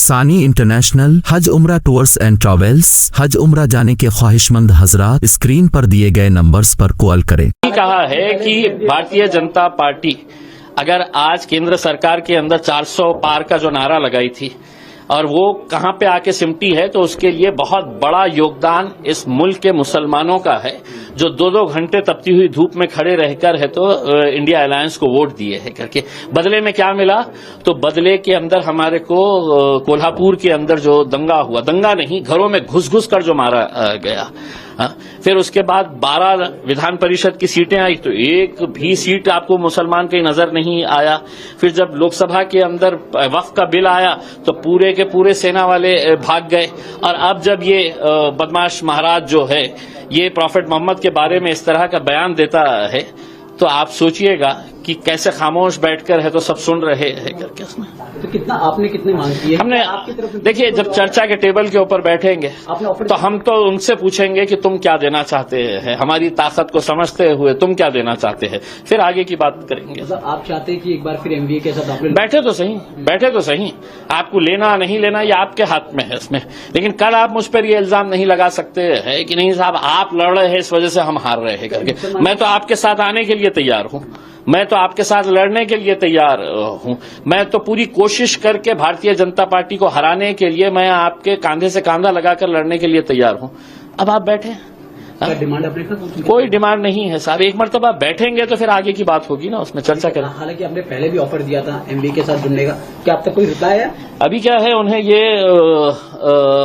सानी इंटरनेशनल हज उम्रा टूर्स एंड ट्रैवल्स। हज उम्रा जाने के ख्वाहिशमंद हजरात स्क्रीन पर दिए गए नंबर्स पर कॉल करें। कहा है कि भारतीय जनता पार्टी अगर आज केंद्र सरकार के अंदर 400 पार का जो नारा लगाई थी और वो कहां पे आके सिमटी है, तो उसके लिए बहुत बड़ा योगदान इस मुल्क के मुसलमानों का है, जो 2-2 घंटे तपती हुई धूप में खड़े रहकर है तो इंडिया अलायंस को वोट दिए है करके। बदले में क्या मिला? तो बदले के अंदर हमारे को कोल्हापुर के अंदर जो दंगा हुआ, दंगा नहीं, घरों में घुस कर जो मारा गया। फिर उसके बाद 12 विधान परिषद की सीटें आई तो एक भी सीट आपको मुसलमान कहीं नजर नहीं आया। फिर जब लोकसभा के अंदर वक्फ का बिल आया तो पूरे के पूरे सेना वाले भाग गए। और अब जब ये बदमाश महाराज जो है ये प्रॉफेट मोहम्मद के बारे में इस तरह का बयान देता है, तो आप सोचिएगा कि कैसे खामोश बैठकर है तो सब सुन रहे हैं करके। उसमें तो कितनी मांग की है? हमने देखिए, जब चर्चा के टेबल के ऊपर बैठेंगे तो हम तो उनसे पूछेंगे कि तुम क्या देना चाहते हैं, हमारी ताकत को समझते हुए तुम क्या देना चाहते हैं, फिर आगे की बात करेंगे। आप चाहते हैं कि एक बार फिर एमवीए के साथ आप बैठे तो सही, आपको लेना नहीं लेना ये आपके हाथ में है इसमें। लेकिन कल आप मुझ पर ये इल्जाम नहीं लगा सकते हैं कि नहीं साहब आप लड़ रहे हैं इस वजह से हम हार रहे हैं करके। मैं तो आपके साथ आने के लिए तैयार हूं, मैं तो आपके साथ लड़ने के लिए तैयार हूं। मैं तो पूरी कोशिश करके भारतीय जनता पार्टी को हराने के लिए मैं आपके कांधे से कांधा लगाकर लड़ने के लिए तैयार हूं। अब आप बैठे, डिमांड अपने कोई डिमांड नहीं है साहब। एक मरतबा बैठेंगे तो फिर आगे की बात होगी ना, उसमें चर्चा करें। हालांकि आपने पहले भी ऑफर दिया था एमवीए के साथ जुड़ने का, क्या अब तक कोई रिप्लाई है? अभी क्या है, उन्हें ये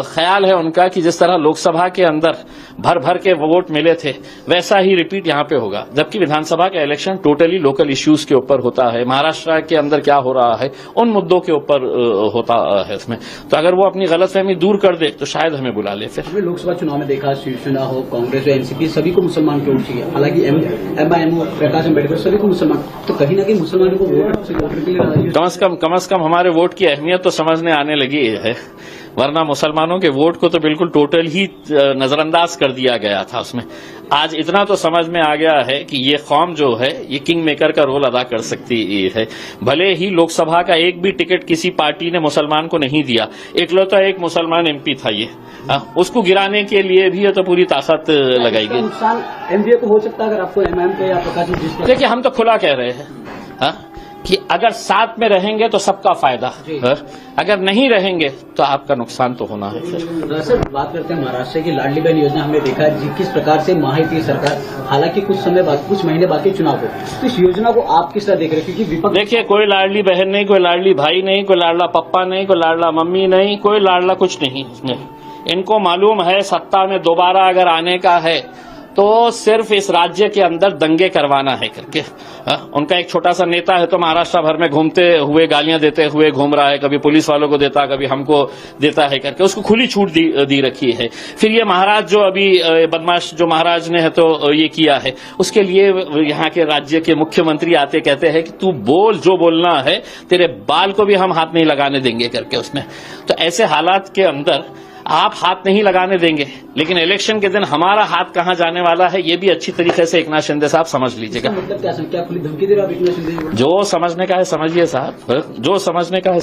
ख्याल है उनका कि जिस तरह लोकसभा के अंदर भर के वोट मिले थे वैसा ही रिपीट यहां पे होगा, जबकि विधानसभा का इलेक्शन टोटली लोकल इश्यूज के ऊपर होता है। महाराष्ट्र के अंदर क्या हो रहा है उन मुद्दों के ऊपर होता है इसमें। तो अगर वो अपनी गलतफहमी दूर कर दे तो शायद हमें बुला ले। फिर हमने लोकसभा चुनाव में देखा शिवसेना हो, कांग्रेस हो, एनसीपी, सभी को मुसलमान की वोट चाहिए। हालांकि एमआईएम हो, प्रकाश अम्बेडकर, सभी को मुसलमान, तो कहीं ना कहीं मुसलमानों को वोट के लिए कम से कम हमारे वोट की अहमियत तो समझने आने लगी है, वरना मुसलमानों के वोट को तो बिल्कुल टोटल ही नजरअंदाज कर दिया गया था उसमें। आज इतना तो समझ में आ गया है कि ये कौम जो है ये किंग मेकर का रोल अदा कर सकती है। भले ही लोकसभा का एक भी टिकट किसी पार्टी ने मुसलमान को नहीं दिया, इकलौता एक मुसलमान एमपी था ये, उसको गिराने के लिए भी तो पूरी ताकत लगाई गई। नुकसान एमवीए को हो सकता है अगर आपको एमआईएम पे या प्रकाश। देखिए, हम तो खुला कह रहे हैं कि अगर साथ में रहेंगे तो सबका फायदा, अगर नहीं रहेंगे तो आपका नुकसान तो होना है। सर, बात करते हैं महाराष्ट्र की लाडली बहन योजना। हमने देखा है किस प्रकार से महायुति सरकार, हालांकि कुछ महीने बाकी चुनाव को, तो इस योजना को आप किस तरह देख रहे हैं? क्योंकि विपक्ष देखिए, कोई लाडली बहन नहीं, कोई लाडली भाई नहीं, कोई लाडला पप्पा नहीं, कोई लाडला मम्मी नहीं, कोई लाडला कुछ नहीं इसमें। इनको मालूम है सत्ता में दोबारा अगर आने का है तो सिर्फ इस राज्य के अंदर दंगे करवाना है करके। उनका एक छोटा सा नेता है तो महाराष्ट्र भर में घूमते हुए गालियां देते हुए घूम रहा है, कभी पुलिस वालों को देता, कभी हमको देता है करके, उसको खुली छूट दी रखी है। फिर ये महाराज जो अभी बदमाश जो महाराज ने है तो ये किया है, उसके लिए यहाँ के राज्य के मुख्यमंत्री आते कहते हैं कि तू बोल जो बोलना है, तेरे बाल को भी हम हाथ नहीं लगाने देंगे करके उसमें। तो ऐसे हालात के अंदर आप हाथ नहीं लगाने देंगे, लेकिन इलेक्शन के दिन हमारा हाथ कहां जाने वाला है ये भी अच्छी तरीके से एकनाथ शिंदे साहब समझ लीजिएगा। मतलब क्या खुली धमकी दे रहे हो आप एकनाथ शिंदे? जो समझने का है समझिए साहब, जो समझने का है